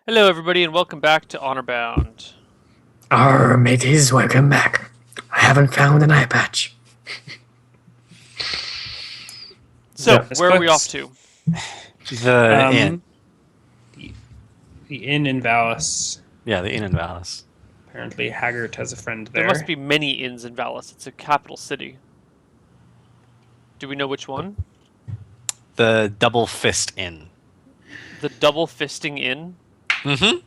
Hello, everybody, and welcome back to Honorbound. Arr, mateys, welcome back. I haven't found an eye patch. So, Yeah. where are we off to? The inn. Um, the, the inn in Valis. Yeah, the inn in Valis. Apparently, Haggart has a friend There there. must be many inns in Valis. It's a capital city. Do we know which one? The Double Fist Inn. The Double Fisting Inn? Mm-hmm.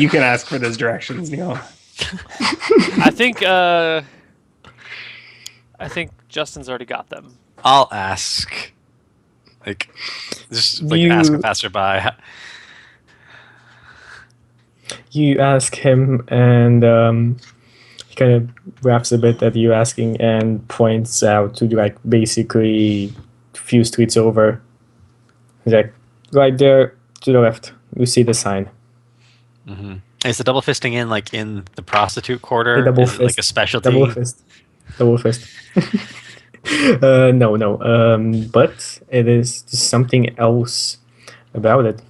You can ask for those directions, Neil. I think Justin's already got them. I'll ask. Just You- ask a passerby. You ask him, and he kind of raps a bit at you asking and points out to basically a few streets over. He's like, right there to the left. You see the sign. Mm-hmm. Is the Double Fisting Inn in the prostitute quarter? The double Is it like fist. a specialty? Double fist. Double fist. No. But it is something else about it.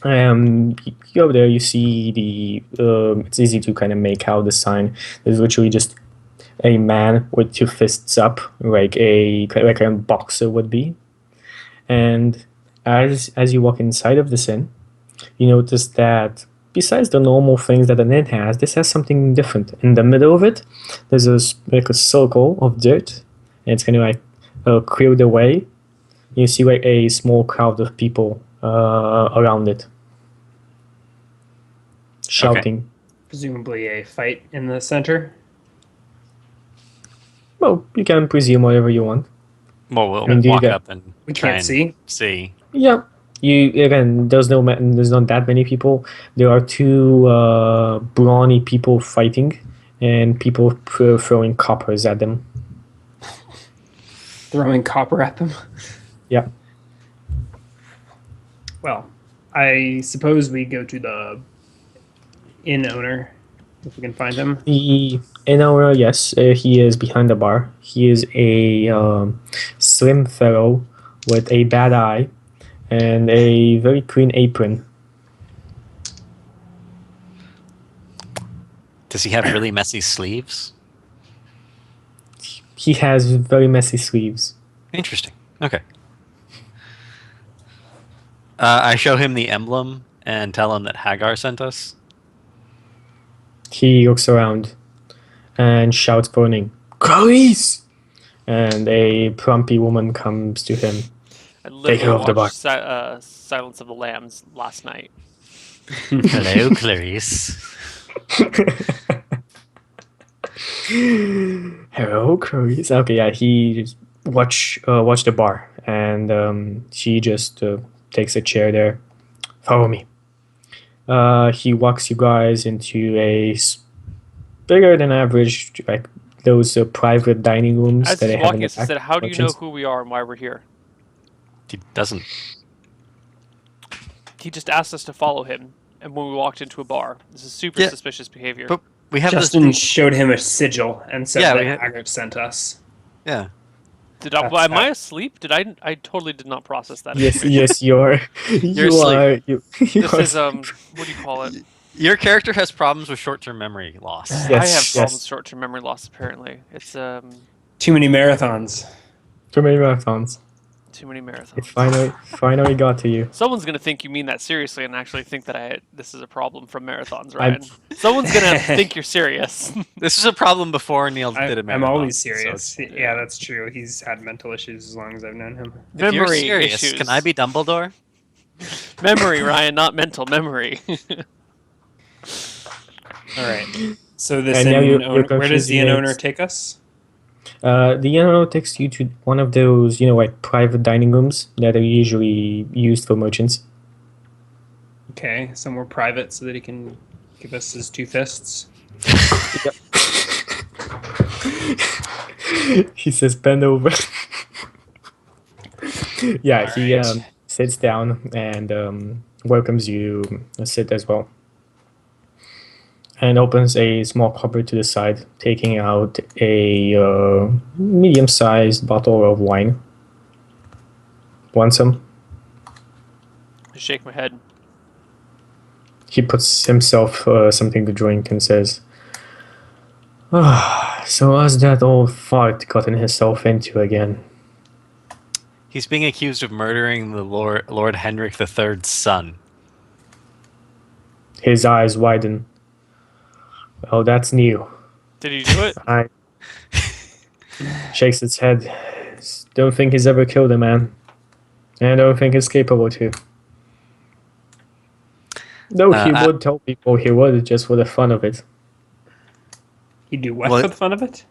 You go there, you see it's easy to kind of make out the sign. There's literally just a man with two fists up, like a boxer would be. And as you walk inside of this inn, you notice that besides the normal things that an inn has, this has something different. In the middle of it, there's a circle of dirt, and it's kind of cleared away. You see a small crowd of people around it, shouting. Presumably a fight in the center. Well, you can presume whatever you want. Well, we'll And do you walk get- up and We try can't and see. see. Yeah. There's not that many people. There are two brawny people fighting, and people throwing coppers at them. Throwing copper at them. Yeah. Well, I suppose we go to the inn owner if we can find him. Yes, he is behind the bar. He is a slim fellow with a bad eye and a very clean apron. Does he have really messy sleeves? He has very messy sleeves. Interesting. Okay. I show him the emblem and tell him that Hagar sent us. He looks around and shouts for her name, Clarice! And a plumpy woman comes to him. I Take her literally off the watched Silence of the Lambs last night. Hello, Clarice. Hello, Clarice. Okay, yeah, he just watch the bar, and she just takes a chair there. Follow me. He walks you guys into bigger than average, those private dining rooms As that they he's have in walking the us, he back. said, "How do you know Merchants. who we are and why we're here?" He doesn't. He just asked us to follow him, and when we walked into a bar, this is super Yeah. suspicious behavior. But we have Justin this. showed him a sigil and said Yeah, that we had- Haggart sent us. Yeah. Am I asleep? I totally did not process that. Yes, information. yes, you're. You're you asleep. are. You This are is what do you call it? Your character has problems with short-term memory loss. Yes, I have problems yes. with short-term memory loss. Apparently, it's Too many marathons. Too many marathons. too many It marathons. finally got to you. Someone's gonna think you mean that seriously and actually think that this is a problem from marathons, Ryan. Someone's gonna think you're serious. This is a problem before Neil did a I'm marathon. always so serious. it's- Yeah, that's true. He's had mental issues as long as I've known him. If you're Memory serious, issues. can I be Dumbledore? Memory, Ryan, not mental memory. All right. So this And now inn you're owner, where does the inn confusing owner it. take us? The owner takes you to one of those, private dining rooms that are usually used for merchants. Okay, somewhere private so that he can give us his two fists. He says, "Bend over." Yeah, he Alright. sits down and welcomes you to sit as well. And opens a small cupboard to the side, taking out a medium-sized bottle of wine. Want some? just shake my head. He puts himself something to drink and says, "Ah, so what's that old fart gotten himself into again?" He's being accused of murdering the Lord Henrik III's son. His eyes widen. "Oh, that's new." Did he do it? I shakes its head. "Don't think he's ever killed a man. And I don't think he's capable to. Though he would tell people he would, just for the fun of it." He'd do what What? for the fun of it?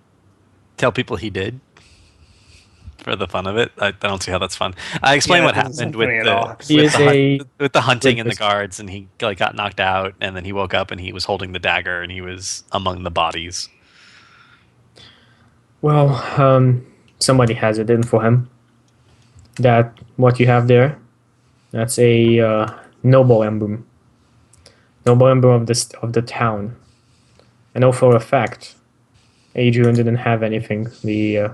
Tell people he did for the fun of it. I don't see how that's fun. I explained Yeah, what that doesn't happened sound funny at all. He is a with the hunting and the rapist. guards, and he like got knocked out, and then he woke up and he was holding the dagger and he was among the bodies. Well, somebody has it in for him. That what you have there, that's a noble emblem. Noble emblem of the town. I know for a fact, Adrian didn't have anything. The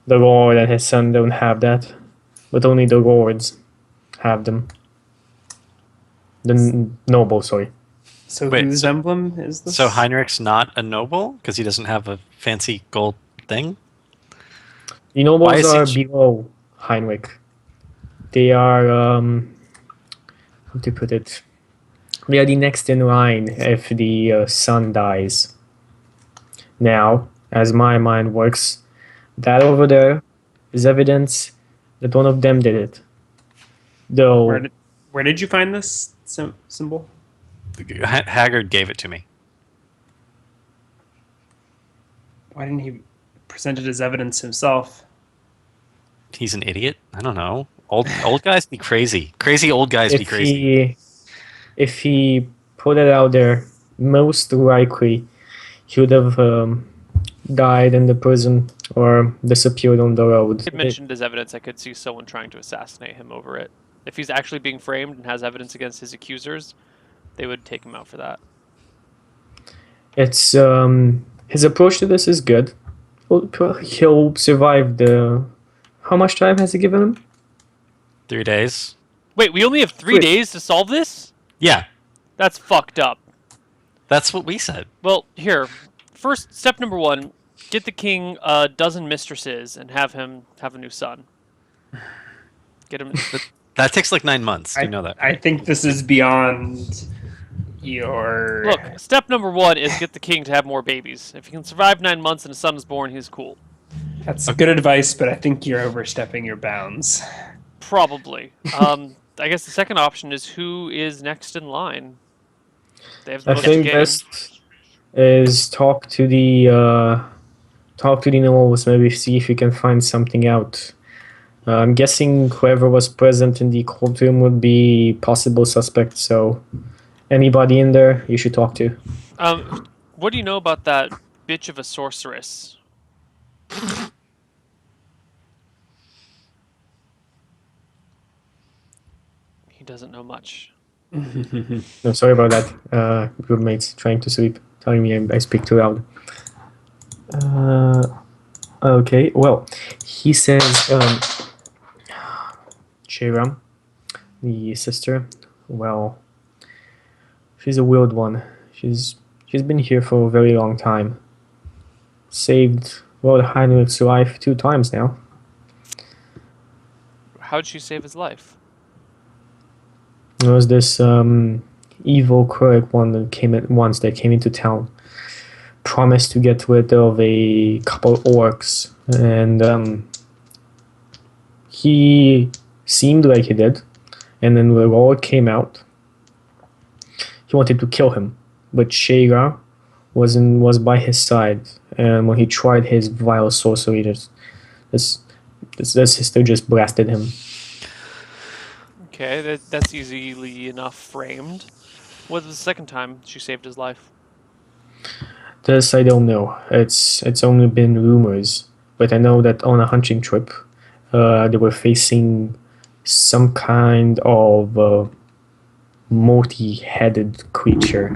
lord and his son don't have that, but only the lords have them. Noble, sorry. So Wait, whose emblem is this? So Heinrich's not a noble because he doesn't have a fancy gold thing. The Why nobles is are he- below Heinrich. They are how to put it? They are the next in line if the son dies. Now, as my mind works, that over there is evidence that one of them did it. Though Where did you find this symbol? Haggard gave it to me. Why didn't he present it as evidence himself? He's an idiot. I don't know. Old guys be crazy. Crazy old guys be crazy. if he put it out there, most likely he would have died in the prison or disappeared on the road. It mentioned as evidence, I could see someone trying to assassinate him over it. If he's actually being framed and has evidence against his accusers, they would take him out for that. It's his approach to this is good. He'll survive the. How much time has he given him? 3 days. Wait, we only have 3 Wait. days to solve this? Yeah, That's fucked up. that's what we said. Well, here, first step number 1: get the king a dozen mistresses and have him have a new son. Get him. That takes like 9 months. You know that. I think this is beyond your. Look, step number 1 is get the king to have more babies. If he can survive 9 months and a son is born, he's cool. That's good advice, but I think you're overstepping your bounds. Probably. I guess the second option is who is next in line. They have the I most think game. best is talk to the nobles. Maybe see if you can find something out. I'm guessing whoever was present in the courtroom would be possible suspect. So anybody in there, you should talk to. What do you know about that bitch of a sorceress? He doesn't know much. No, sorry about that. Roommates trying to sleep, telling me I speak too loud. Okay, well, he says, Shayram, the sister, well, she's a weird one. She's been here for a very long time. Saved Lord Heinrich's life 2 times now. How'd she save his life? There was this evil cleric one that came into town. Promised to get rid of a couple orcs, and he seemed like he did. And then when the Lord came out, he wanted to kill him, but Shayra was by his side. And when he tried his vile sorcery, this sister just blasted him. Okay, that's easily enough framed. What was the second time she saved his life? This I don't know. It's only been rumors, but I know that on a hunting trip, they were facing some kind of multi-headed creature,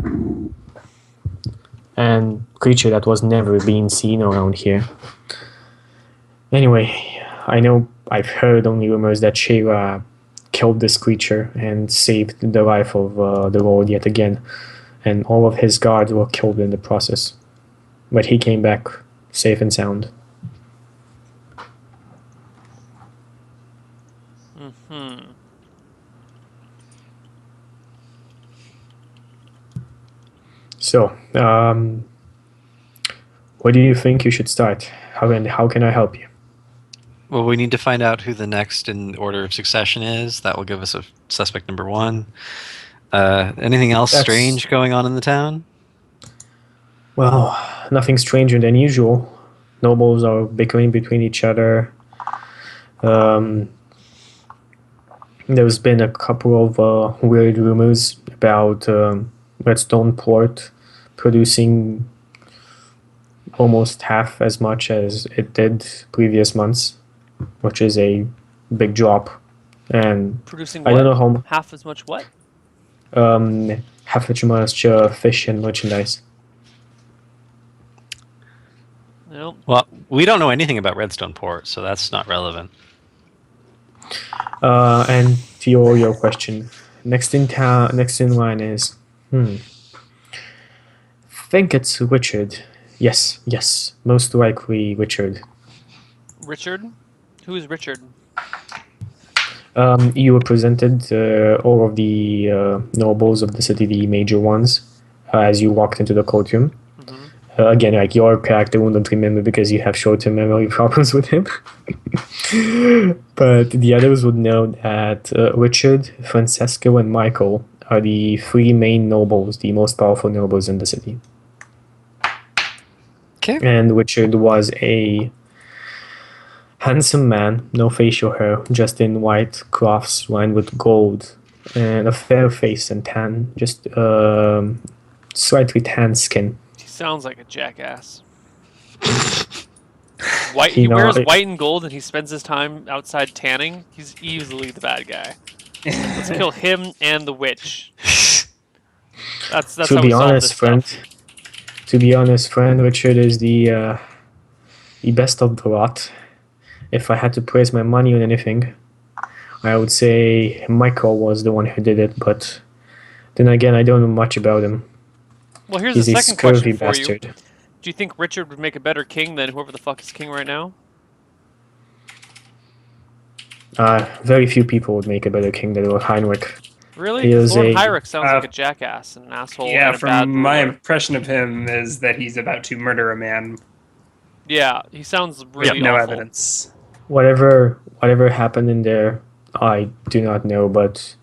and creature that was never been seen around here. Anyway, I know I've heard only rumors that Shayra killed this creature and saved the life of the Lord yet again, and all of his guards were killed in the process. But he came back safe and sound. So, where do you think you should start? How can I help you? Well, we need to find out who the next in order of succession is. That will give us a suspect number 1. Anything else That's- strange going on in the town? Well, nothing stranger than usual. Nobles are bickering between each other. There's been a couple of weird rumors about Redstone Port producing almost half as much as it did previous months, which is a big drop. And Producing I what? don't know how Half as much what? half as much fish and merchandise. No. Well, we don't know anything about Redstone Port, so that's not relevant. And to your question, next in line is think it's Richard. Yes, most likely Richard. Richard? Who is Richard? You represented all of the nobles of the city, the major ones, as you walked into the courtroom. Again, like your character wouldn't remember because you have short-term memory problems with him. But the others would know that Richard, Francesco, and Michael are the 3 main nobles, the most powerful nobles in the city. Okay. And Richard was a handsome man, no facial hair, just in white cloths lined with gold, and a fair face and tan, just slightly tan skin. He sounds like a jackass. White. He He wears know- white and gold, and he spends his time outside tanning. He's easily the bad guy. Let's kill him and the witch. That's To how be we solve honest, this friend, stuff. Richard is the best of the lot. If I had to place my money on anything, I would say Michael was the one who did it. But then again, I don't know much about him. Well, here's He's the a second question scurvy for you. bastard. Do you think Richard would make a better king than whoever the fuck is king right now? Very few people would make a better king than Lord Heinrich. Really? He 'Cause is Lord a- Heinrich sounds like Uh, a jackass and an asshole Yeah, and a bad from my ruler. impression of him is that he's about to murder a man Yeah, he sounds with really no awful. evidence. Whatever happened in there, I do not know. But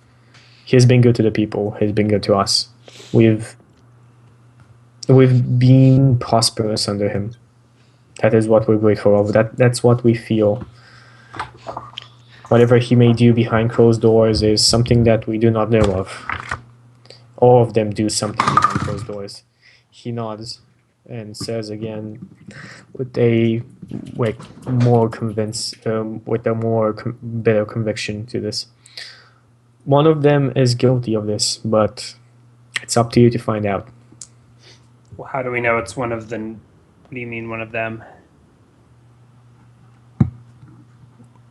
he's been good to the people. He's been good to us. We've been prosperous under him. That is what we're grateful of. That's what we feel. Whatever he may do behind closed doors is something that we do not know of. All of them do something behind closed doors. He nods and says again, with a with a more better conviction to this. One of them is guilty of this, but it's up to you to find out. Well, how do we know it's one of the? What do you mean, one of them?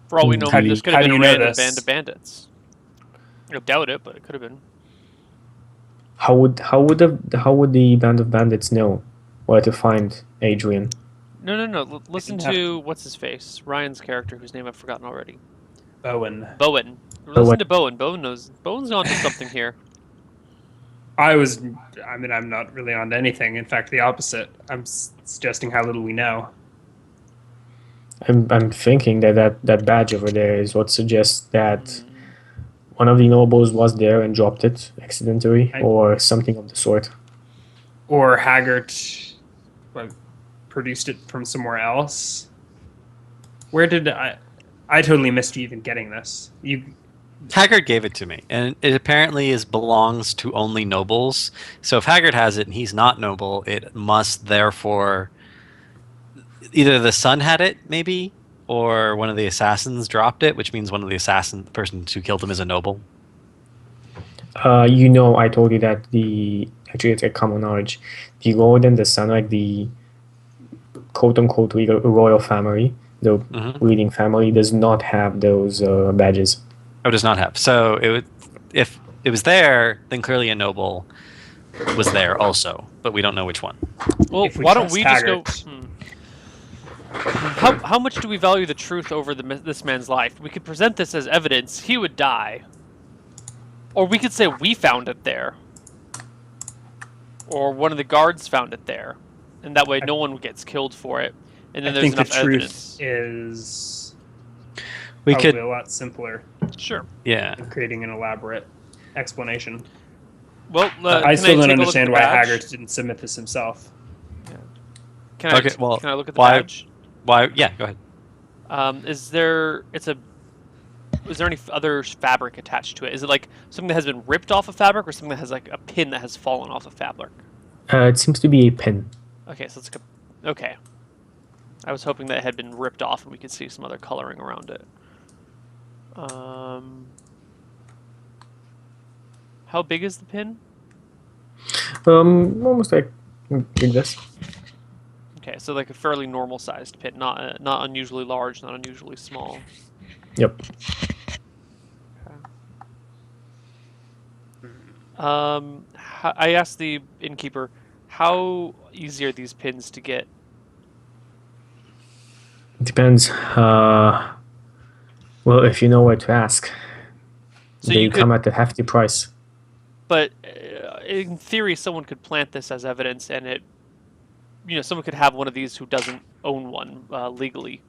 For all we know, How do this you- could have how been do a you know random this? band of bandits. I doubt it, but it could have been. How would the band of bandits know where to find Adrian? No. Listen didn't have to what's his face, Ryan's character, whose name I've forgotten already. Bowen. Bowen. Listen to Bowen. Bowen knows. Bowen's onto something here. I mean, I'm not really on to anything. In fact, the opposite. I'm suggesting how little we know. I'm thinking that badge over there is what suggests that one of the nobles was there and dropped it accidentally, or something of the sort. Or Haggart produced it from somewhere else. Where did I totally missed you even getting this. Haggard gave it to me, and it apparently belongs to only nobles. So if Haggard has it and he's not noble, it must therefore either the son had it, maybe, or one of the assassins dropped it, which means one of the persons who killed him is a noble. I told you that actually it's a common knowledge. The Lord and the Son, like the quote-unquote royal family, the leading family, does not have those badges. Oh, does not have. So it would, if it was there, then clearly a noble was there also, but we don't know which one. Well, If we why don't trust we just go? Haggart. How much do we value the truth over this man's life? We could present this as evidence. He would die, or we could say we found it there, or one of the guards found it there, and that way no one gets killed for it. And then I there's think the enough truth evidence. is We probably could, a lot simpler Sure. yeah. than creating an elaborate explanation. Well, I can still don't take a look at understand the why badge? Haggart didn't submit this himself. Can I? Okay, well, can I look at the why- badge? Why? Yeah, go ahead. Is there? Is there any other fabric attached to it? Is it like something that has been ripped off of fabric, or something that has like a pin that has fallen off of fabric? It seems to be a pin. Okay, so it's like okay. I was hoping that it had been ripped off and we could see some other coloring around it. How big is the pin? Almost like this. Okay, so like a fairly normal sized pin, not unusually large, not unusually small. Yep. I asked the innkeeper, how easy are these pins to get? Depends. Well, if you know where to ask, So they you come could, at a hefty price. but in theory, someone could plant this as evidence, and it, someone could have one of these who doesn't own one legally.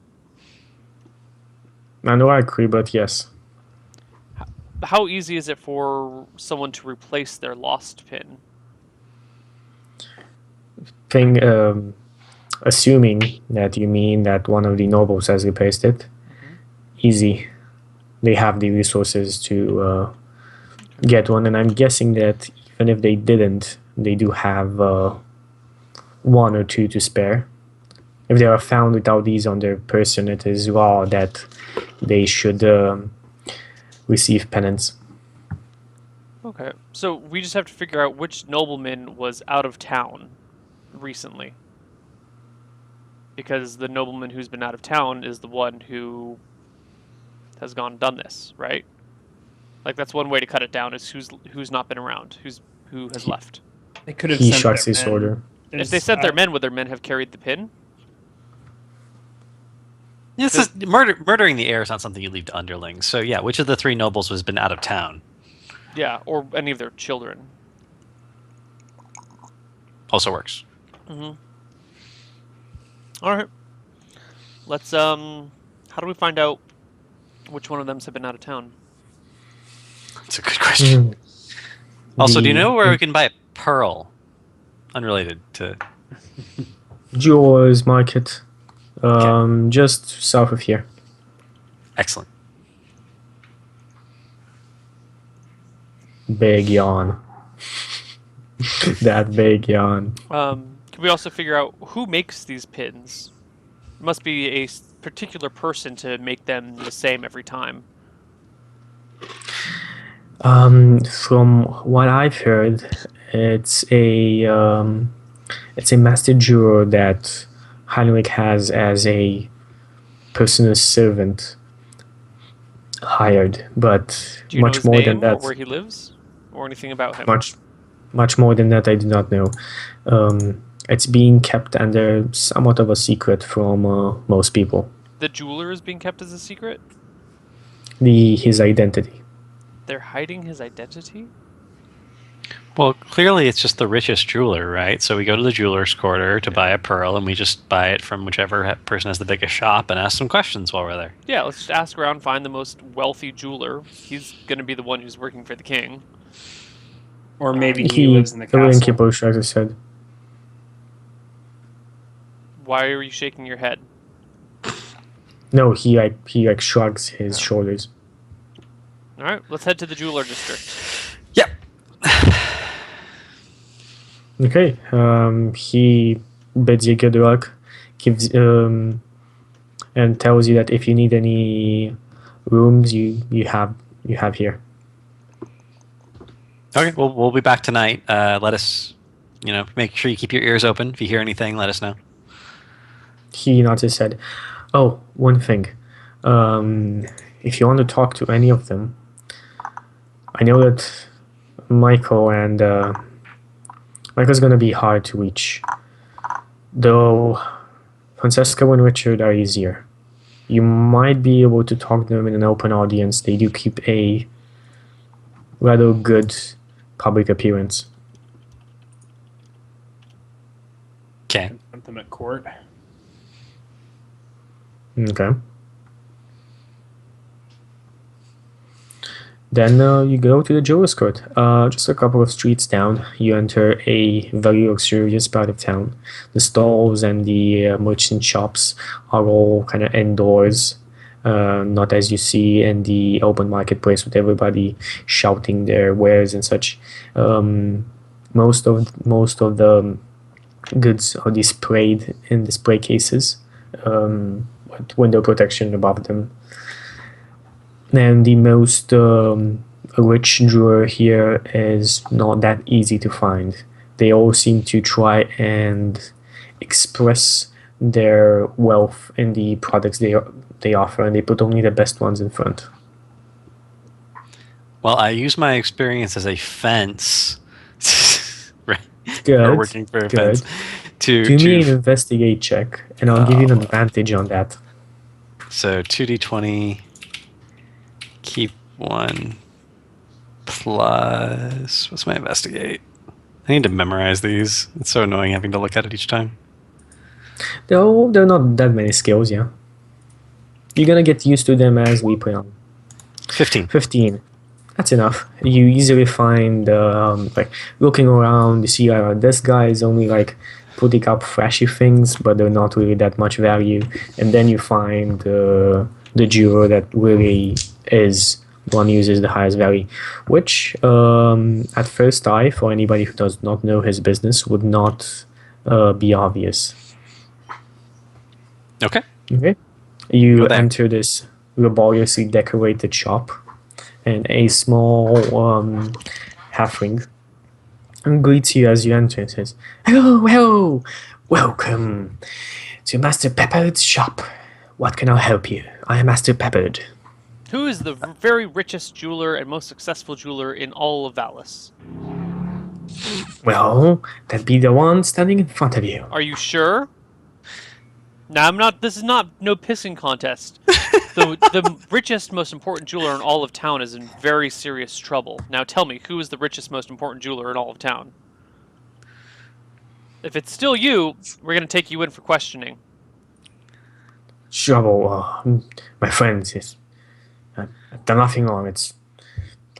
I know I agree, but yes. How easy is it for someone to replace their lost pin? Assuming that you mean that one of the nobles has replaced it, easy. They have the resources to get one, and I'm guessing that even if they didn't, they do have one or two to spare. If they are found without these on their person, it is law that they should receive penance. Okay, so we just have to figure out which nobleman was out of town recently. Because the nobleman who's been out of town is the one who has gone and done this, right? Like that's one way to cut it down is who's not been around, who has left. They could have He sent shuts their his men. order. If they sent their men, would their men have carried the pin? This is murdering the heir is not something you leave to underlings. So yeah, which of the three nobles has been out of town? Yeah, or any of their children. Also works. Mm-hmm. All right. Let's how do we find out which one of them have been out of town? That's a good question. Also, do you The know where we can buy a pearl? Unrelated to. Jewelers Market, just south of here. Excellent. Big yawn. That big yawn. Can we also figure out who makes these pins? It must be a particular person to make them the same every time. From what I've heard, it's a master jeweler that Heinrich has as a personal servant hired, but Do you know much his more name than that. or where he lives, or anything about him? Much more than that, I do not know. It's being kept under somewhat of a secret from most people. The jeweler is being kept as a secret? His identity. They're hiding his identity? Well, clearly it's just the richest jeweler, right? So we go to the jeweler's quarter to buy a pearl, and we just buy it from whichever person has the biggest shop and ask some questions while we're there. Yeah, let's just ask around, find the most wealthy jeweler. He's going to be the one who's working for the king. Or maybe he lives in the castle. innkeeper shrugs his head. Why are you shaking your head? No, he shrugs his shoulders. All right, let's head to the jeweler district. Yep. Okay. He bids you good luck, gives and tells you that if you need any rooms, you have here. Okay, well, we'll be back tonight. Let us, make sure you keep your ears open. If you hear anything, let us know. He nods his head. Oh, one thing. If you want to talk to any of them, I know that Michael and Michael's gonna be hard to reach, though. Francesco and Richard are easier. You might be able to talk to them in an open audience. They do keep a rather good public appearance. Okay. Put them at court. Okay. Then you go to the jeweler's court. Just a couple of streets down, you enter a very luxurious part of town. The stalls and the merchant shops are all kind of indoors, not as you see in the open marketplace with everybody shouting their wares and such. Most of the goods are displayed in display cases, with window protection above them. And the most rich jeweler here is not that easy to find. They all seem to try and express their wealth in the products they offer, and they put only the best ones in front. Well, I use my experience as a fence, right? Good. Or working for a Good. fence. To Do me an investigate check, and I'll give you an advantage on that. So 2d20. Keep 1 plus. What's my investigate? I need to memorize these. It's so annoying having to look at it each time. Though there are not that many skills, yeah. You're gonna get used to them as we play on. 15. 15. That's enough. You easily find, like, looking around, you see this guy is only like putting up flashy things, but they're not really that much value. And then you find the jeweler that really is one who uses the highest value, which at first eye, for anybody who does not know his business, would not be obvious. Okay. Okay. You Go there. enter this laboriously decorated shop, and a small halfling greets you as you enter and says, Hello, welcome to Master Peppered's shop. What can I help you? I am Master Peppered. Who is the very richest jeweler and most successful jeweler in all of Valis? Well, that'd be the one standing in front of you. Are you sure? Now, I'm not. This is not no pissing contest. The richest, most important jeweler in all of town is in very serious trouble. Now, tell me, who is the richest, most important jeweler in all of town? If it's still you, we're gonna take you in for questioning. Trouble, my friends, is I've done nothing wrong.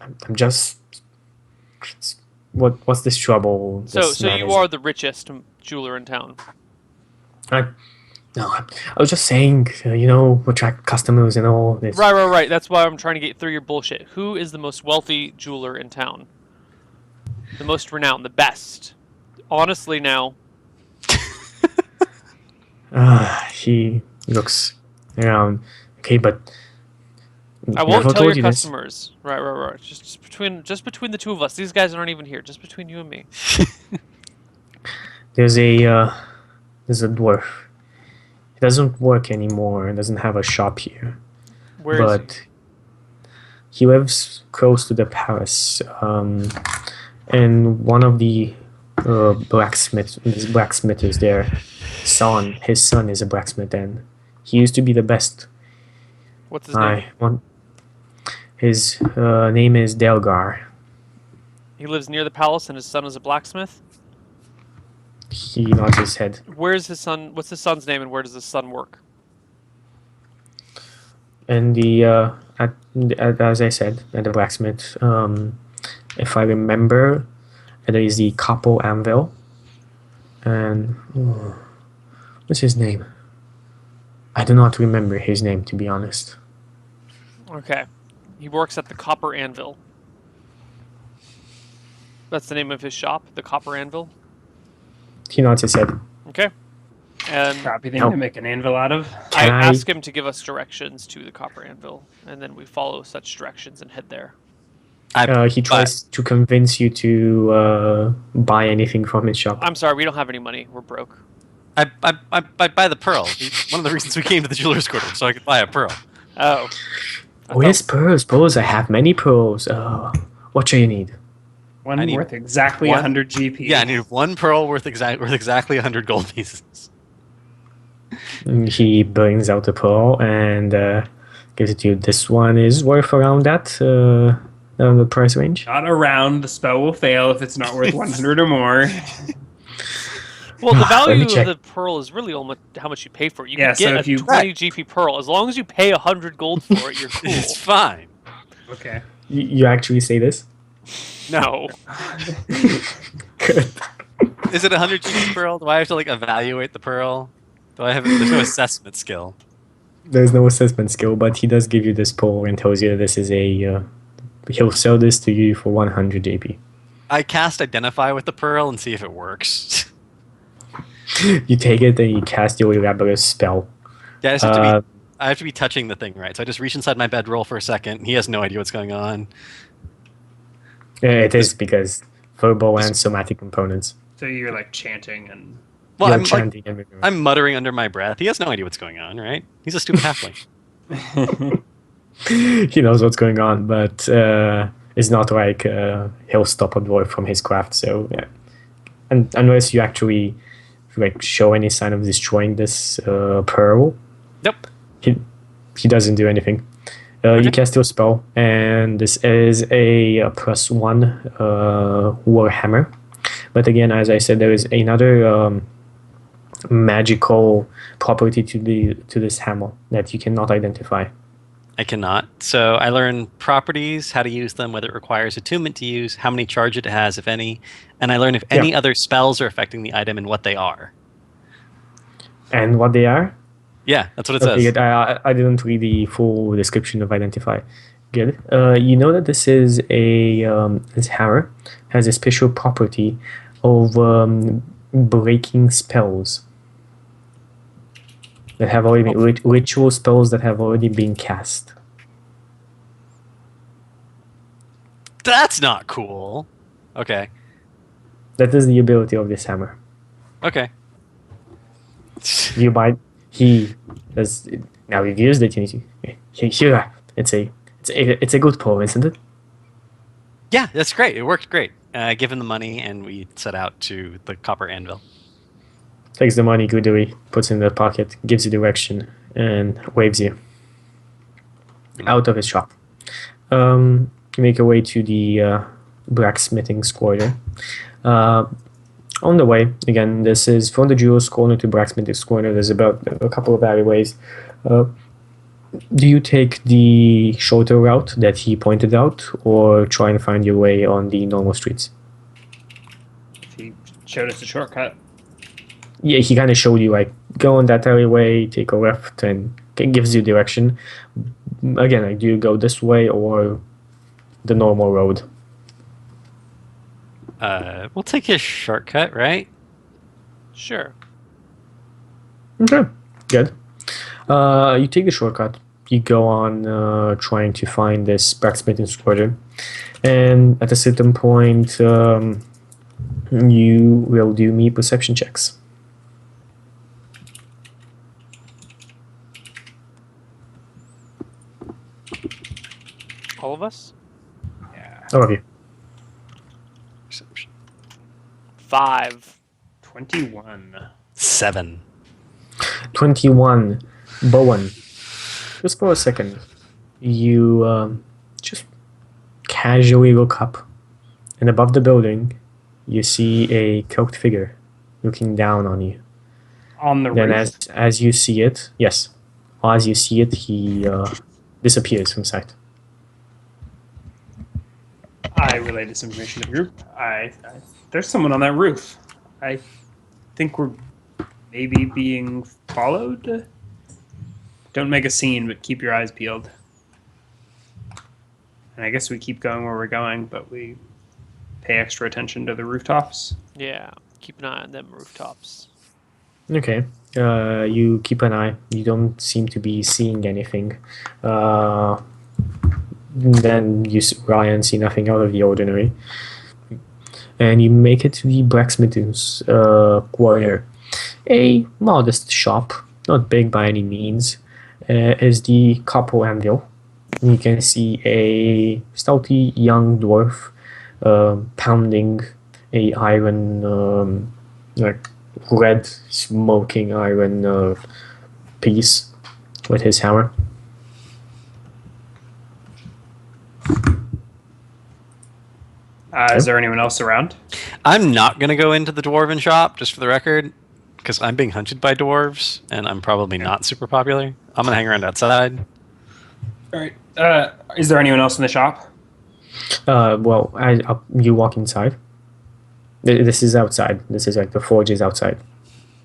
I'm just. What's this trouble? So you are the richest jeweler in town. No, I was just saying, attract customers and all this. Right. That's why I'm trying to get through your bullshit. Who is the most wealthy jeweler in town? The most renowned, the best. Honestly, now. He looks around. Okay, but I won't never tell told your you this. customers. Right. Just between the two of us. These guys aren't even here. Just between you and me. There's a dwarf. He doesn't work anymore and doesn't have a shop here. Where is But he lives close to the palace. And one of the blacksmiths is there. His son is a blacksmith, and he used to be the best. What's his name? His name is Delgar. He lives near the palace, and his son is a blacksmith. He nods his head. Where's his son? What's his son's name, and where does his son work? And as I said, at the blacksmith, if I remember, there is the copper anvil. And what's his name? I do not remember his name, to be honest. Okay. He works at the Copper Anvil. That's the name of his shop, the Copper Anvil. He nods his head. Okay. And Crappy thing Nope. to make an anvil out of. Can I- ask him to give us directions to the Copper Anvil, and then we follow such directions and head there. He tries to convince you to buy anything from his shop. I'm sorry, we don't have any money. We're broke. I buy the pearl. One of the reasons we came to the jeweler's quarter, so I could buy a pearl. Oh. Oh, yes, pearls. I have many pearls. What What do you need? One I need worth exactly one- 100 GP. Yeah, I need one pearl worth exactly 100 gold pieces. He brings out the pearl and gives it to you. This one is worth around that the price range. Not around. The spell will fail if it's not worth 100 or more. Well, the Let me value of check. the pearl is really almost how much you pay for it. You Yeah, can get so a if you- 20 GP pearl. As long as you pay 100 gold for it, you're cool. It's fine. Okay. You actually say this? No. Good. Is it 100 GP pearl? Do I have to like evaluate the pearl? Do I have? There's no assessment skill. There's no assessment skill, but he does give you this pearl and tells you this is a. He'll sell this to you for 100 JP. I cast identify with the pearl and see if it works. You take it and you cast your elaborate spell. Yeah, I just have to be. I have to be touching the thing, right? So I just reach inside my bedroll for a second. He has no idea what's going on. It is because verbal and somatic components. So you're like chanting and. Well, You're I'm like, chanting everywhere. I'm muttering under my breath. He has no idea what's going on, right? He's a stupid halfling. He knows what's going on, but it's not like he'll stop a dwarf from his craft. So, yeah. And unless you actually like show any sign of destroying this pearl, Nope. he doesn't do anything. You cast your spell, and this is a +1 war hammer. But again, as I said, there is another magical property to this hammer that you cannot identify. I cannot. So I learn properties, how to use them, whether it requires attunement to use, how many charge it has, if any, and I learn if any other spells are affecting the item and what they are. And what they are? Yeah, that's what it Okay, says. good. I didn't read the full description of identify. Good. You know that this is this hammer has a special property of breaking spells that have already been ritual spells that have already been cast. That's not cool. Okay. That is the ability of this hammer. Okay. You might he has now we've used it. Here, it's a good poem, isn't it? Yeah, that's great. It worked great. I give him the money and we set out to the copper anvil. Takes the money greedily, puts it in the pocket, gives you direction, and waves you out of his shop. You make your way to the blacksmithing quarter. On the way, again, this is from the Jewel's Corner to Blacksmithing's Corner. There's about a couple of alleyways. Do you take the shorter route that he pointed out, or try and find your way on the normal streets? He showed us a shortcut. Yeah, he kind of showed you, like, go on that alleyway, take a left, and it gives you direction. Again, like, do you go this way or the normal road? We'll take his shortcut, right? Sure. Okay, good. You take the shortcut. You go on trying to find this blacksmithing quarter, and at a certain point, you will do me perception checks. All of us? Yeah. All of you. Perception. 5. 21. 7. 21. Bowen. Just for a second, you just casually look up, and above the building, you see a cloaked figure looking down on you. On the Then, roof. as you see it, yes, as you see it, he disappears from sight. I relayed this information to the group. There's someone on that roof. I think we're maybe being followed. Don't make a scene, but keep your eyes peeled. And I guess we keep going where we're going, but we pay extra attention to the rooftops. Yeah. Keep an eye on them rooftops. Okay. You keep an eye. You don't seem to be seeing anything. Then you, Ryan, see nothing out of the ordinary. And you make it to the blacksmith's quarter. A modest shop, not big by any means, is the copper anvil. You can see a stealthy young dwarf pounding a iron, like red smoking iron piece with his hammer. Is there anyone else around? I'm not going to go into the dwarven shop, just for the record, because I'm being hunted by dwarves, and I'm probably not super popular. I'm going to hang around outside. All right. Is there anyone else in the shop? Well, you walk inside. This is outside. This is like the forge is outside.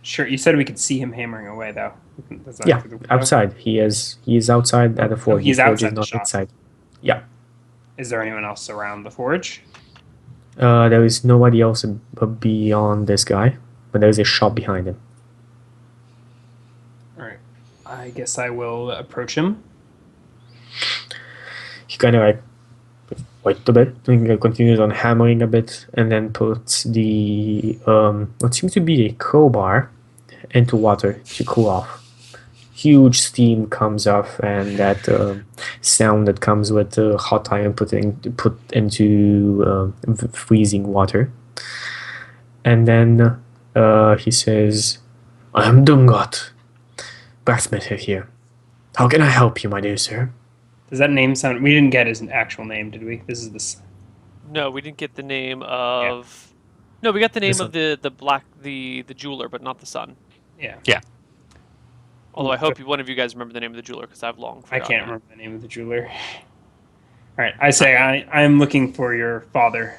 Sure. You said we could see him hammering away, though. Is that Yeah, through the window? outside. He is outside at the forge. he's the forge outside is the not shop. inside. Yeah. Is there anyone else around the forge? There is nobody else beyond this guy, but there is a shop behind him. All right. I guess I will approach him. He kind of like wait a bit, and continues on hammering a bit, and then puts the what seems to be a crowbar into water to cool off. Huge steam comes off, and that sound that comes with hot iron put into freezing water. And then he says, "I am Dungot, blacksmith here. How can I help you, my dear sir?" Does that name sound? We didn't get his actual name, did we? This is this. No, we didn't get the name of. No, we got the name The of the jeweler, but not the son. Yeah. Yeah. Although I hope one of you guys remember the name of the jeweler, because I've long I forgotten. can't remember the name of the jeweler. All right. I say I'm looking for your father.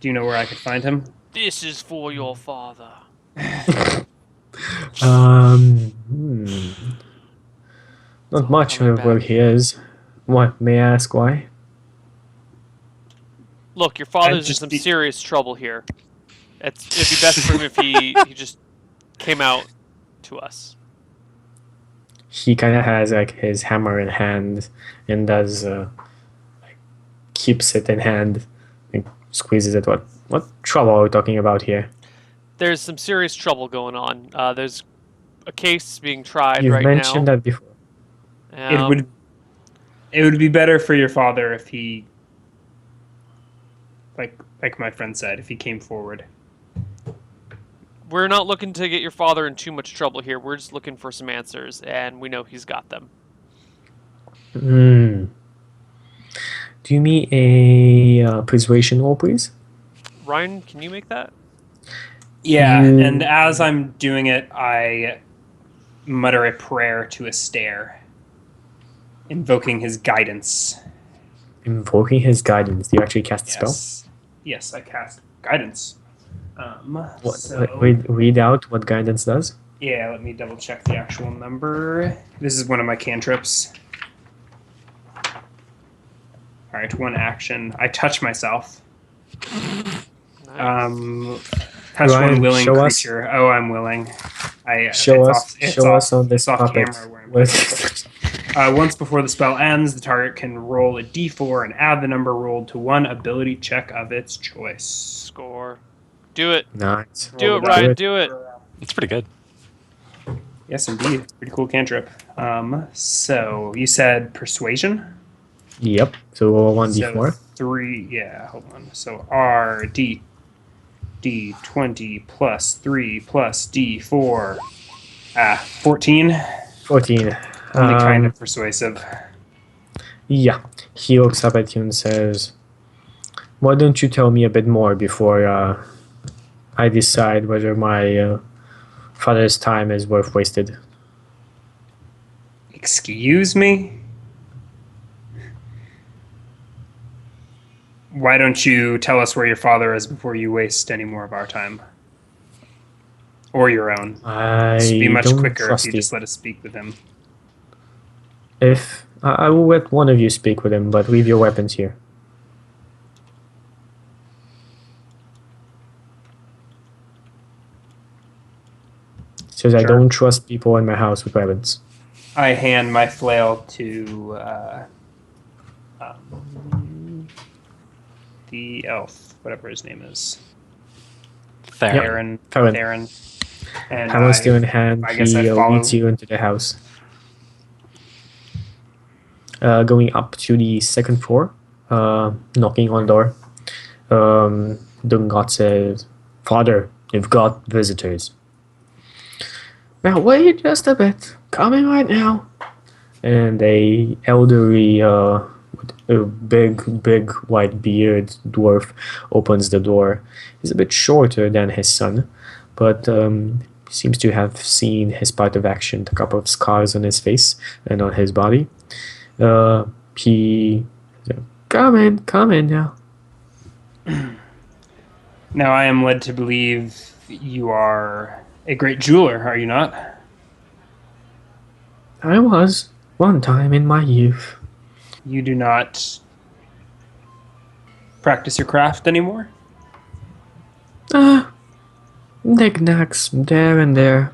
Do you know where I could find him? This is for your father. Not much coming of where back. he is. What, may I ask why? Look, your father's in just some be- serious trouble here. It'd be best for him if he just came out to us. He kind of has like his hammer in hand and does like, keeps it in hand and squeezes it. What trouble are we talking about here? There's some serious trouble going on. There's a case being tried You've right mentioned now. that before. It would be better for your father if he, like my friend said, if he came forward. We're not looking to get your father in too much trouble here. We're just looking for some answers, and we know he's got them. Do you mean a persuasion roll, please? Ryan, can you make that? Yeah, You- and as I'm doing it, I mutter a prayer to Astaire, invoking his guidance. Invoking his guidance. Do you actually cast a spell? Yes, I cast guidance. Read out what guidance does. Yeah, let me double check the actual number. This is one of my cantrips. All right, one action. I touch myself. Nice. Touch Ryan, one willing show us. creature. Oh, I'm willing. Show us on this it's off puppet. camera where I'm once before the spell ends, the target can roll a d4 and add the number rolled to one ability check of its choice. Score. Do it. Nice. Do Roll it, the Ryan. die. Do it. It's pretty good. Yes, indeed. Pretty cool cantrip. So you said persuasion? Yep. So roll 1d4. So 3, yeah, hold on. So R, D, D20 plus 3 plus D4. 14. 14. Only kind of persuasive. Yeah. He looks up at you and says, "Why don't you tell me a bit more before I decide whether my father's time is worth wasted?" Excuse me? Why don't you tell us where your father is before you waste any more of our time? Or your own. This would be much don't quicker if trust you you. just let us speak with him. If I will let one of you speak with him, but leave your weapons here. Says I Sure. don't trust people in my house with weapons. I hand my flail to the elf, whatever his name is. Fair. Yep. Theron. Theron. Theron. And Hammer still in hand, I guess he I follow. leads you into the house. going up to the second floor, knocking on the door. Dungot says, "Father, you've got visitors." "Now wait just a bit. Coming right now." And a elderly, with a big white beard dwarf opens the door. He's a bit shorter than his son, but seems to have seen his part of action. A couple of scars on his face and on his body. He, come in now. Now I am led to believe you are a great jeweler, are you not? I was one time in my youth. You do not practice your craft anymore? Knickknacks there and there.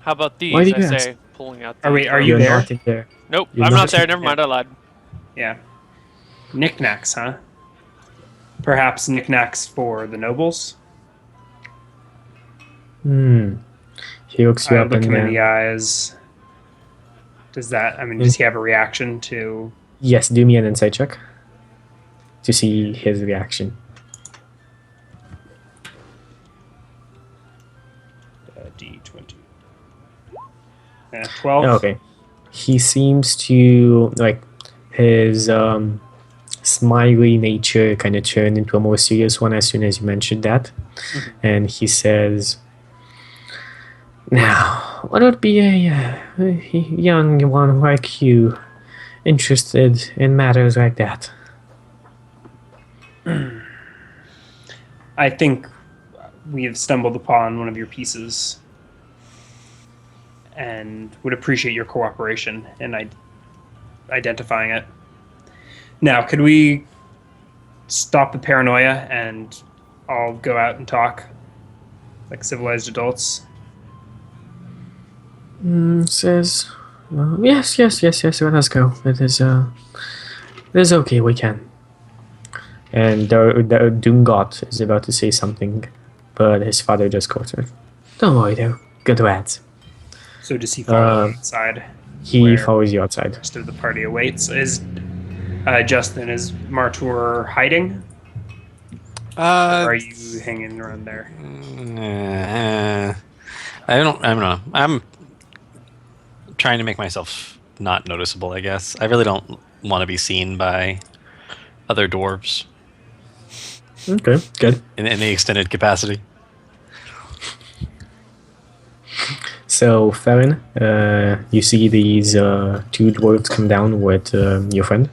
How about these? Why do I you say, pulling out. Oh, wait, are you You're there? not in there. Nope, You're I'm not not there. in Never there. mind. I lied. Yeah. Knickknacks, huh? Perhaps knickknacks for the nobles? He looks you I up look and him in the down. eyes. Does he have a reaction to... Yes, do me an insight check to see his reaction. D20? 12? Okay. He seems to, like, his smiley nature kind of turned into a more serious one as soon as you mentioned that. And he says, "Now, what would be a young one like you interested in matters like that?" I think we have stumbled upon one of your pieces and would appreciate your cooperation in identifying it. Now, could we stop the paranoia and all go out and talk like civilized adults? Says, yes, let us go. It is okay, we can." And the Dungot is about to say something, but his father just caught her. "Don't worry though, good lads." So does he follow Um, outside? He Where? follows you outside. The rest of the party awaits. Is Martour hiding? Or are you hanging around there? I don't know. I'm trying to make myself not noticeable, I guess. I really don't want to be seen by other dwarves Okay, good. in any extended capacity. So, Farron, you see these two dwarves come down with your friend.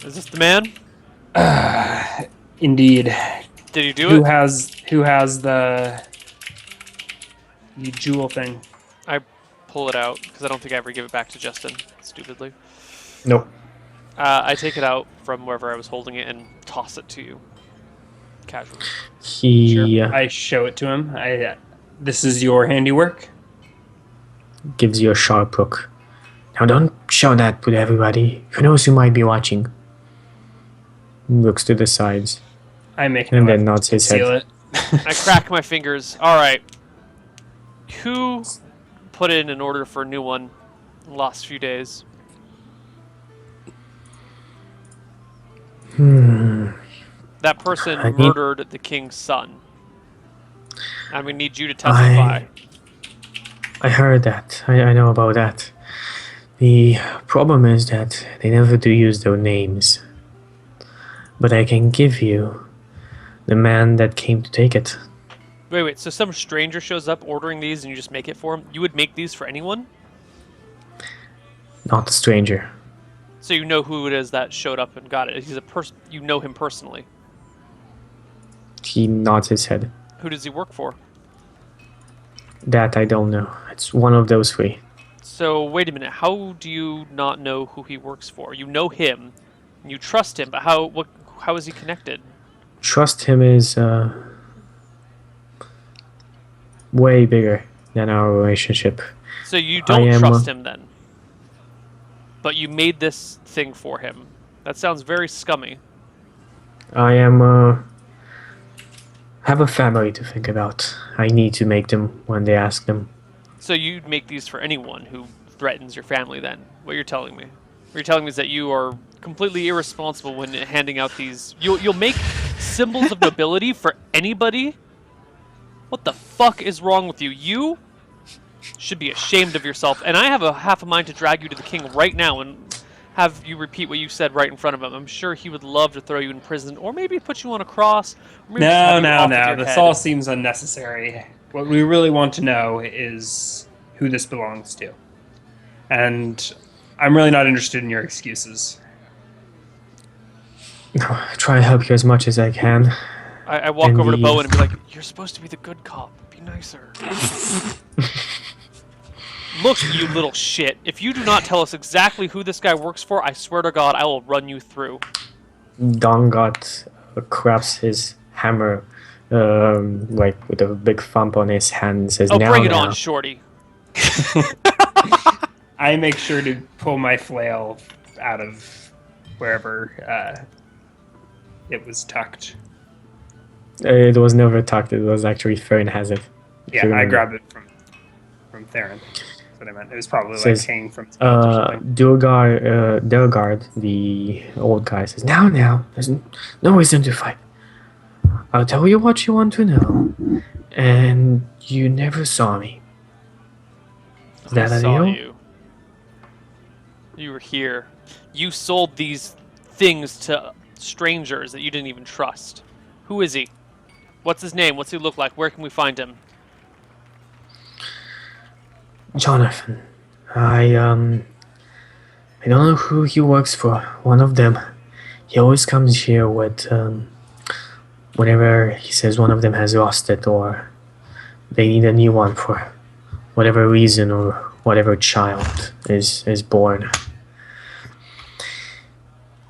Is this the man? Indeed. Did you do Who it? has the jewel thing? I pull it out because I don't think I ever give it back to Justin. Stupidly. Nope. I take it out from wherever I was holding it and toss it to you. Casually. He I show it to him. This is your handiwork. gives you a sharp look. "Now don't show that to everybody. Who knows who might be watching?" Looks to the sides. I make And no then effort nods to his conceal head. it. I crack my fingers. All right. Who put in an order for a new one in the last few days? That person I need- murdered the king's son. I'm gonna need you to testify. I heard that. I know about that. The problem is that they never do use their names. But I can give you the man that came to take it. Wait. So some stranger shows up ordering these, and you just make it for him? You would make these for anyone? Not a stranger. So you know who it is that showed up and got it. He's a person. You know him personally. He nods his head. Who does he work for? That I don't know. It's one of those three. So wait a minute. How do you not know who he works for? You know him, and you trust him, but how is he connected? Trust him is way bigger than our relationship. So you don't am, trust him then? But you made this thing for him. That sounds very scummy. I have a family to think about. I need to make them when they ask them. So you'd make these for anyone who threatens your family then, what you're telling me. What you're telling me is that you are completely irresponsible when handing out these... You'll make symbols of nobility for anybody? What the fuck is wrong with you? You should be ashamed of yourself. And I have a half a mind to drag you to the king right now and have you repeat what you said right in front of him. I'm sure he would love to throw you in prison, or maybe put you on a cross, or maybe just have you off with your This head. all seems unnecessary. What we really want to know is who this belongs to. And I'm really not interested in your excuses. I try to help you as much as I can. I walk And over to the- Bowen and be like, "You're supposed to be the good cop. Be nicer." Look, you little shit. If you do not tell us exactly who this guy works for, I swear to God, I will run you through. Dongot grabs his hammer, like with a big thump on his hand, and says, Oh, "Now, bring it now." on, shorty. I make sure to pull my flail out of wherever it was tucked. It was never tucked. It was actually Fern has it. if you Yeah, I remember. grabbed it from Theron. That's what I meant. It was probably Says, like hanging from his belt or something. Delgard, the old guy, says, "Now, now, there's no reason to fight. I'll tell you what you want to know, and you never saw me. Is that I a saw deal?" you. You were here. You sold these things to strangers that you didn't even trust. Who is he? What's his name? What's he look like? Where can we find him? Jonathan, I don't know who he works for. One of them. He always comes here with whenever he says one of them has lost it or they need a new one for whatever reason or whatever child is born.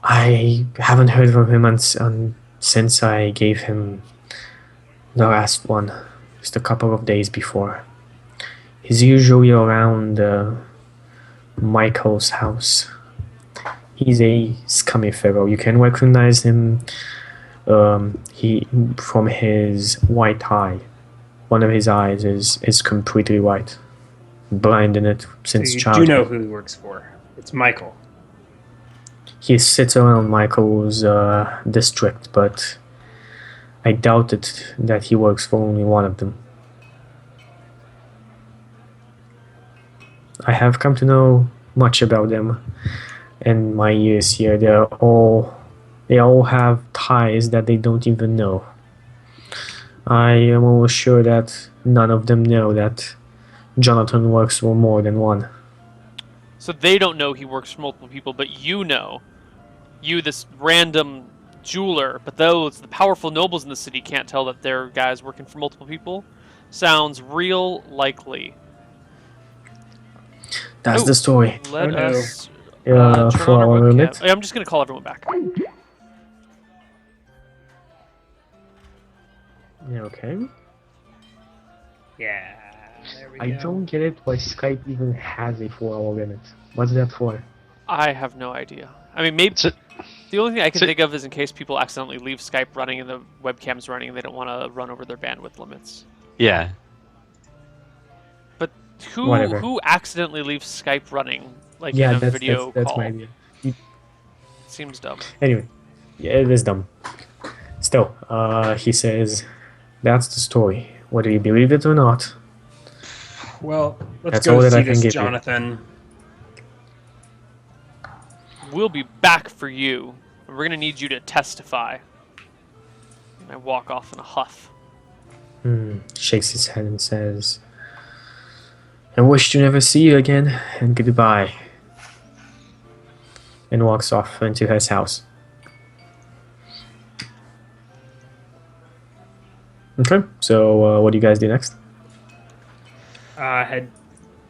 I haven't heard from him since I gave him the last one, just a couple of days before. He's usually around Michael's house. He's a scummy fellow. You can recognize him he from his white eye. One of his eyes is completely white. Blind in it since You do childhood. know who he works for. It's Michael. He sits around Michael's district, but I doubt it that he works for only one of them. I have come to know much about them in my years here. They all have ties that they don't even know. I am almost sure that none of them know that Jonathan works for more than one. So they don't know he works for multiple people, but you know. You, this random jeweler, but those, the powerful nobles in the city, can't tell that their guys working for multiple people. Sounds real likely. That's Oh, the story. Let Oh, no. us For turn on our our webcam. limit. I'm just going to call everyone back. Yeah, okay. Yeah. There we I go. don't get it why Skype even has a 4-hour limit. What's that for? I have no idea. I mean, maybe So- the only thing I can so- think of is in case people accidentally leave Skype running and the webcam's running and they don't want to run over their bandwidth limits. Yeah. But Whatever. who accidentally leaves Skype running like Yeah, in a that's video that's call? my idea. Seems dumb. Anyway, yeah, it is dumb. Still, he says, "That's the story. Whether you believe it or not." Well, let's That's go all that I see can this give you. Jonathan. We'll be back for you. We're going to need you to testify. And I walk off in a huff. Shakes his head and says, "I wish to never see you again, and goodbye." And walks off into his house. Okay, so what do you guys do next? Head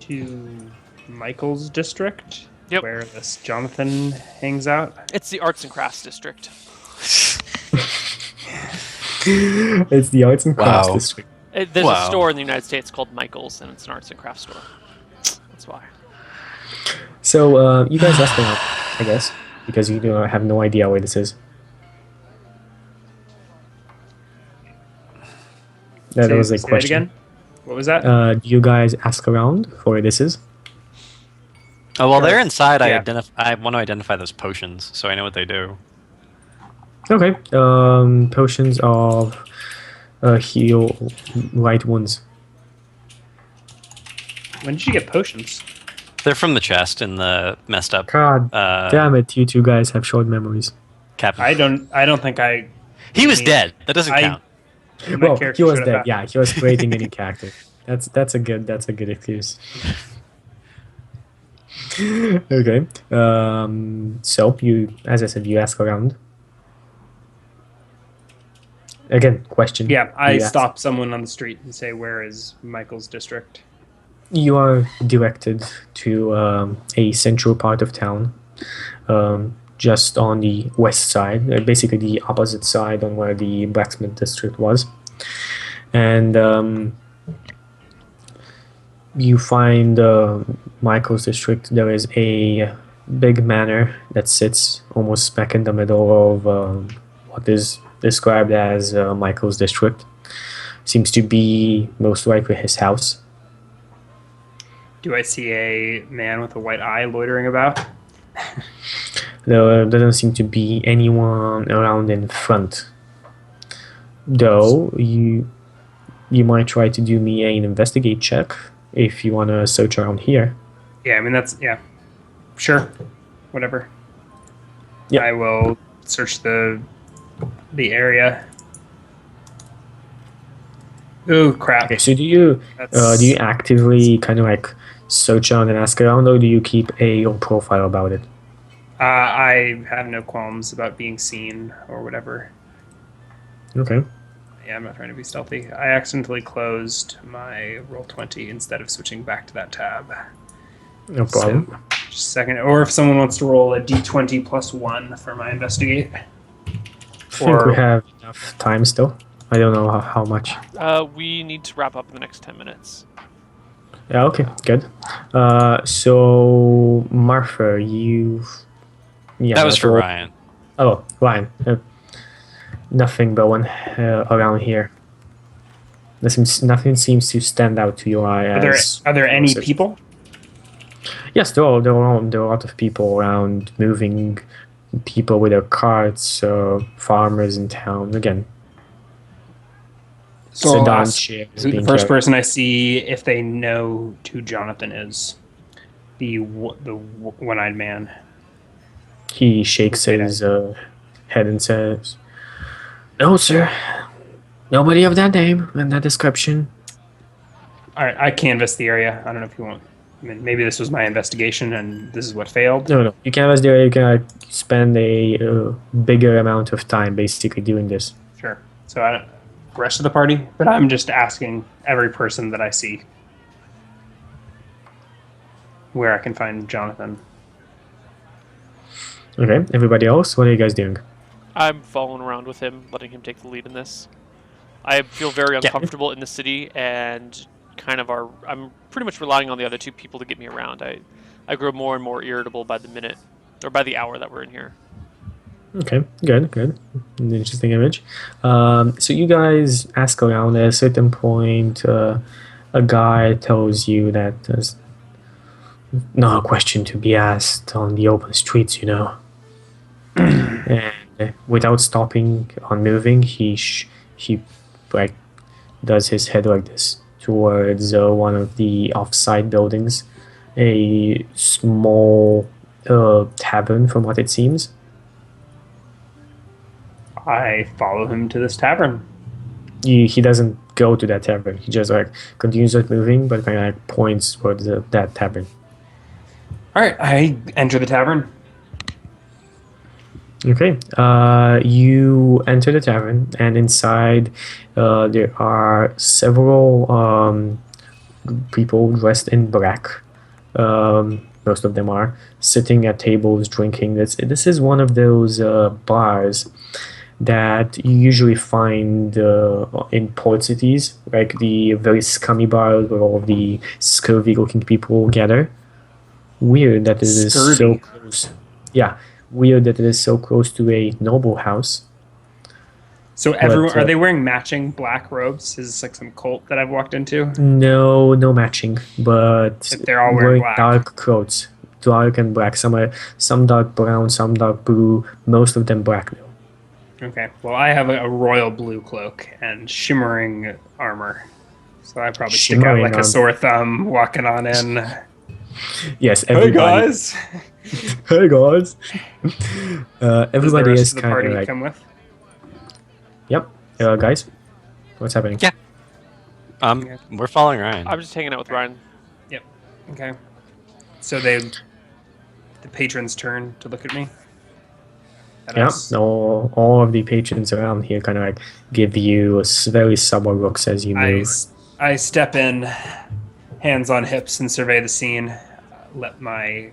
to Michael's district, Yep. where this Jonathan hangs out. It's the Arts and Crafts District. It's the Arts and Crafts Wow. District. There's a Wow. store in the United States called Michael's, and it's an arts and crafts store. That's why. So you guys ask around, I guess, because you have no idea where this is. That was a Say that question. again. What was that? Do you guys ask around for where this is? Oh well, Sure. they're inside. Yeah. I want to identify those potions, so I know what they do. Okay. Potions of heal light wounds. When did you get potions? They're from the chest in the messed up God damn it! You two guys have short memories. cabin. I don't think I. He was I mean, dead. That doesn't I- count. My Well, he character was showed up dead. after. Yeah, he was creating a new character. That's a good excuse. Okay. So you, as I said, you ask around. Again, question. Yeah, I You ask. stop someone on the street and say, "Where is Michael's district?" You are directed to a central part of town, just on the west side, basically the opposite side on where the blacksmith district was, and you find Michael's district. There is a big manor that sits almost smack in the middle of what is described as Michael's district. Seems to be most likely his house. Do I see a man with a white eye loitering about? There doesn't seem to be anyone around in front. Though you might try to do me an investigate check if you want to search around here. Yeah, I mean yeah, sure, whatever. Yeah. I will search the area. Oh crap! Okay, so do you actively kind of like search around and ask around, or do you keep a your profile about it? I have no qualms about being seen or whatever. Okay. Yeah, I'm not trying to be stealthy. I accidentally closed my Roll20 instead of switching back to that tab. No problem. So, just a second. Or if someone wants to roll a d20 plus 1 for my investigate. I think we have enough time still. I don't know how much. We need to wrap up in the next 10 minutes. Yeah, okay, good. So Martha, yeah, That was for all- Ryan. Oh, Ryan. Nothing but one around here. Nothing seems to stand out to your eye. Are there any people? Yes, there are a lot of people around, moving people with their carts, farmers in town. Again, So I'll sedan ask chairs the being first carried. person I see if they know who Jonathan is. The one-eyed man. He shakes Okay, his head and says, "No, sir. Nobody of that name and that description." All right, I canvass the area. I don't know if you want. I mean, maybe this was my investigation and this is what failed. No. You canvas there. You can spend a bigger amount of time basically doing this. Sure. So I don't. Rest of the party, but I'm just asking every person that I see where I can find Jonathan. Okay. Everybody else, what are you guys doing? I'm following around with him, letting him take the lead in this. I feel very uncomfortable in the city, and I'm pretty much relying on the other two people to get me around. I grow more and more irritable by the minute, or by the hour that we're in here. Okay, good. An interesting image. So you guys ask around. At a certain point, a guy tells you that there's not a question to be asked on the open streets, you know. And without stopping on moving, he like does his head like this towards one of the off-site buildings, a small tavern, from what it seems. I follow him to this tavern. He doesn't go to that tavern. He just like continues like moving, but kind of like points towards that tavern. All right, I enter the tavern. Okay. You enter the tavern, and inside there are several people dressed in black. Most of them are sitting at tables drinking. This is one of those bars that you usually find in port cities, like the very scummy bars where all of the scurvy-looking people gather. Weird that it is so Scurvy. close. Yeah, weird that it is so close to a noble house. So everyone, But, are they wearing matching black robes? Is this like some cult that I've walked into? No matching, but They're all wearing black. dark clothes. dark and black. Some dark brown, some dark blue. Most of them black though. Okay. Well, I have a royal blue cloak and shimmering armor, so I probably stick out Shimmering like a armor. sore thumb walking on in. Yes, Hey everybody. guys. Hey guys. Does the Everybody rest is of the kind party of like, come with? yep. Guys, what's happening? Yeah. We're following Ryan. I'm just hanging out with Ryan. Okay. So the patrons turn to look at me. At Yeah, us. all of the patrons around here kind of like give you very subtle looks as you move. I step in, hands on hips, and survey the scene. Let my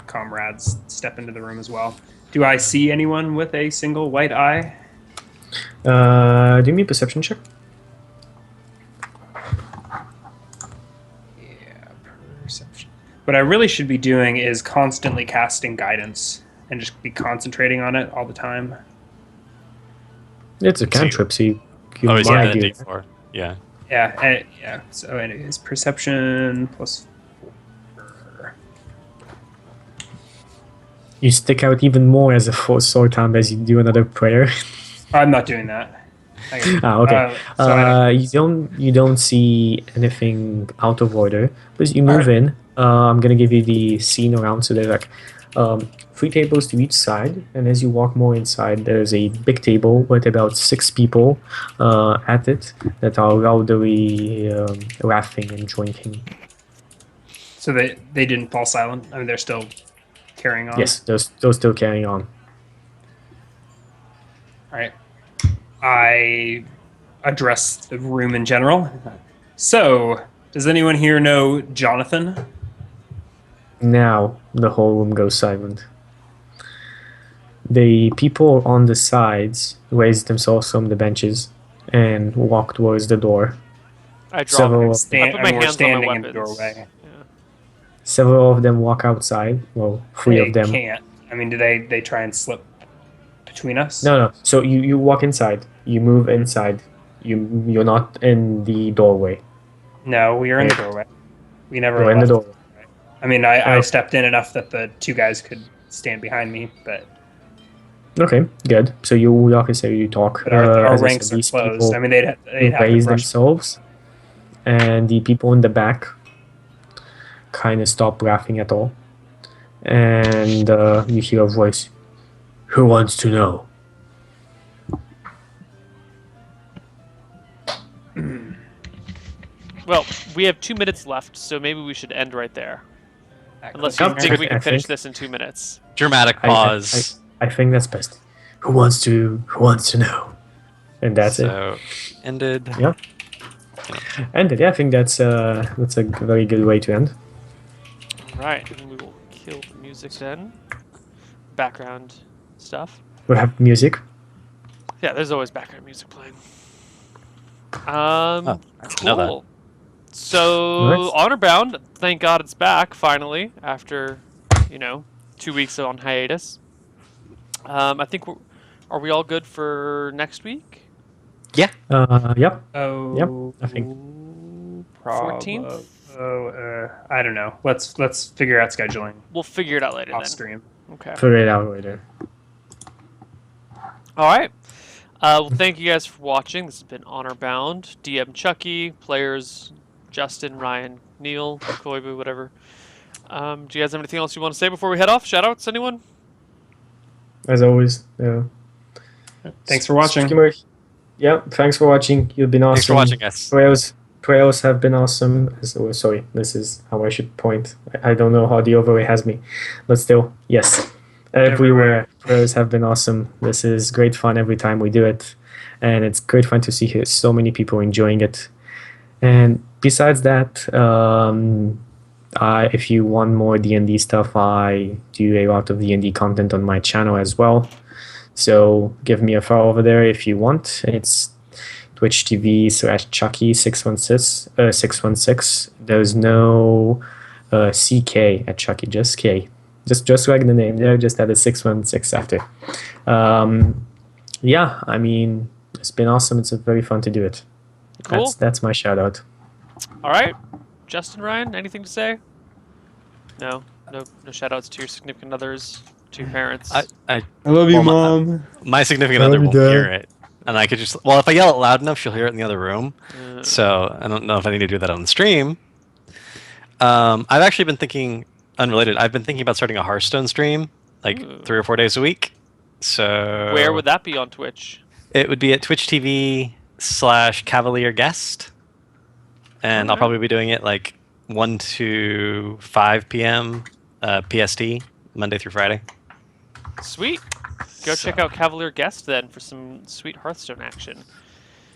comrades step into the room as well. Do I see anyone with a single white eye? Do me a perception check. Yeah, perception. What I really should be doing is constantly casting guidance and just be concentrating on it all the time. It's a cantrip, so you Oh, is might that do a that. D4? Yeah. Yeah. So anyways, perception plus 4. You stick out even more as a full sword time as you do another prayer. I'm not doing that. Okay. So I don't- You don't see anything out of order, but you move Alright. in. I'm gonna give you the scene around. So there's like 3 tables to each side, and as you walk more inside, there's a big table with about 6 people at it that are loudly laughing and drinking. So they didn't fall silent. I mean, they're still carrying on. Yes, those still carrying on. All right. I address the room in general. So, does anyone here know Jonathan? Now the whole room goes silent. The people on the sides raise themselves from the benches and walk towards the door. I drop. Several- I Well, put my and we're hands on my standing in weapons. the doorway. Yeah. Several of them walk outside. Well, 3 They of them. can't. I mean, do they try and slip between us? No. So you walk inside. You move inside. You're not in the doorway. No, we are in the doorway. We never You're in the left. doorway. I mean, I Oh. stepped in enough that the 2 guys could stand behind me, but Okay, good. So you walk inside. You talk. our as I ranks said, are these closed. people I mean, they'd have to raise brush. themselves, and the people in the back kind of stop laughing at all. And you hear a voice. Who wants to know? Well, we have 2 minutes left, so maybe we should end right there. Unless Yep, you think we I can finish think- this in 2 minutes. Dramatic pause. I think that's best. Who wants to know? And that's it. So, ended. Yeah. And yeah, I think that's a very good way to end. Right, and we will kill the music then. Background stuff. We'll have music. Yeah, there's always background music playing. I didn't know that. Cool. So, Nice. Honorbound, thank God it's back finally after, 2 weeks on hiatus. I think are we all good for next week? Yep. Oh, Yep, I think. 14th? I don't know. Let's figure out scheduling We'll figure it out later off then. stream. Okay. Figure it out later. All right. Well, thank you guys for watching. This has been Honorbound. DM Chucky, players Justin, Ryan, Neil, Koibu, whatever. Do you guys have anything else you want to say before we head off? Shoutouts, anyone? As always. Thanks for watching. Yeah, thanks for watching. You've been awesome. Thanks for watching, guys. Prayers have been awesome. Sorry, this is how I should point. I don't know how the overlay has me, but still, yes. Everywhere, prayers have been awesome. This is great fun every time we do it, and it's great fun to see so many people enjoying it. And besides that, if you want more D&D stuff, I do a lot of D&D content on my channel as well. So give me a follow over there if you want. It's Twitch TV/Chucky616. There's no CK at Chucky, just K. Just like the name there, just add a 616 after. Yeah, I mean, it's been awesome. It's very fun to do it. Cool. That's my shout out. All right. Justin, Ryan, anything to say? No, no shout outs to your significant others, to your parents. I love you, Mom. My significant other Love you, won't hear Dad. it, and I could just if I yell it loud enough, she'll hear it in the other room. Uh, So I don't know if I need to do that on the stream. I've actually been thinking unrelated. I've been thinking about starting a Hearthstone stream, like Ooh. 3 or 4 days a week. So Where would that be on Twitch? It would be at Twitch TV/Cavalier Guest, and I'll Alright. probably be doing it like 1 to 5 p.m. PST, Monday through Friday. Sweet. Go check out Cavalier Guest then for some sweet Hearthstone action.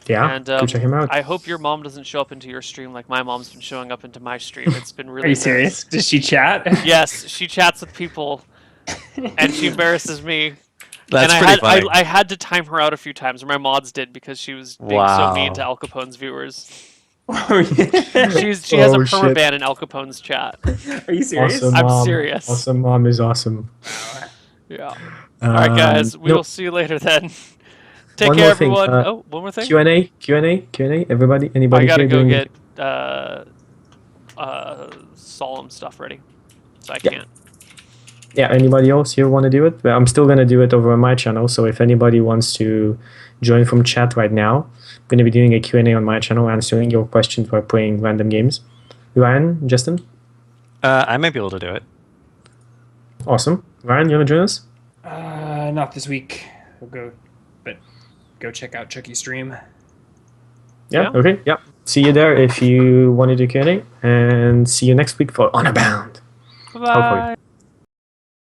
Yeah, And go check him out. I hope your mom doesn't show up into your stream like my mom's been showing up into my stream. It's been really Are you serious? Does she chat? Yes, she chats with people, and she embarrasses me. That's and pretty funny. I had to time her out a few times, or my mods did, because she was being so mean to Al Capone's viewers. Oh, yeah. She has a Oh, shit. permaban in Al Capone's chat. Are you serious? Awesome I'm mom. serious. Awesome mom is awesome. Yeah. All right, guys. We no, will see you later then. Take One care, more thing, everyone. Oh, one more thing. Q&A. Everybody, anybody I gotta here go doing get solemn stuff ready, so I Yeah. can't. Yeah, anybody else here want to do it? Well, I'm still gonna do it over on my channel. So if anybody wants to join from chat right now, I'm gonna be doing a Q&A on my channel, answering your questions while playing random games. Ryan, Justin, I might be able to do it. awesome. Ryan, you wanna join us? Not this week. We'll go check out Chucky's stream. Yeah. Yeah. Okay. Yeah. See you there if you want to do Q&A, and see you next week for Honorbound. Bye.